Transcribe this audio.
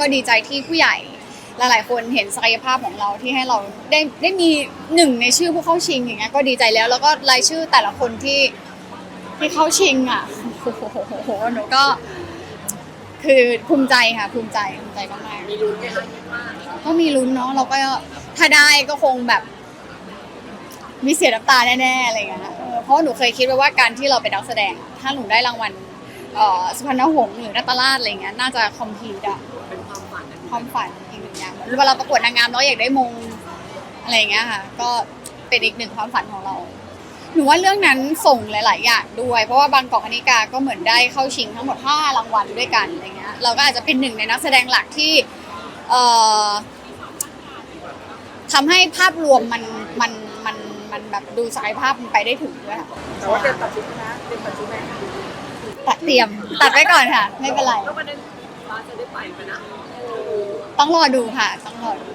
ก็ดีใจที่ผู้ใหญ่หลายๆคนเห็นศักยภาพของเราที่ให้เราได้มีหนึ่งในชื่อผู้เข้าชิงอย่างเงี้ยก็ดีใจแล้วก็รายชื่อแต่ละคนที่เข้าชิงอ่ะโอ้โหหนูก็คือภูมิใจค่ะภูมิใจมากๆมีลุ้นไหมคะก็มีลุ้นเนาะเราก็ถ้าได้ก็คงแบบมีเสียน้ำตาแน่ๆอะไรอย่างเงี้ยเพราะหนูเคยคิดไว้ว่าการที่เราเป็นนักแสดงถ้าหนูได้รางวัลสุพรรณหงส์หรือนาตราชอะไรเงี้ยน่าจะคอมพลีทอะเป็นความฝันอีกหนึ่งอย่างเวลาประกวดนางงามเราอยากได้มงอะไรอย่างเงี้ยค่ะก็เป็นอีกหนึ่งความฝันของเราหนูว่าเรื่องนั้นส่งหลายๆอย่างด้วยเพราะว่าบางกอกคณิกาก็เหมือนได้เข้าชิงทั้งหมด5รางวัลด้วยกันอะไรเงี้ยเราก็อาจจะเป็นหนึ่งในนักแสดงหลักที่ทำให้ภาพรวมมันแบบดูศักยภาพมันไปได้ถึงด้วยค่ะแต่ว่าเป็นปัจจุบันนะเป็นปัจจุบัน เตรียมตัดไว้ก่อนค่ะไม่เป็นไร แล้ววันนั้นฟ้าจะได้ไปไหมนะ ต้องรอดูค่ะต้องรอดู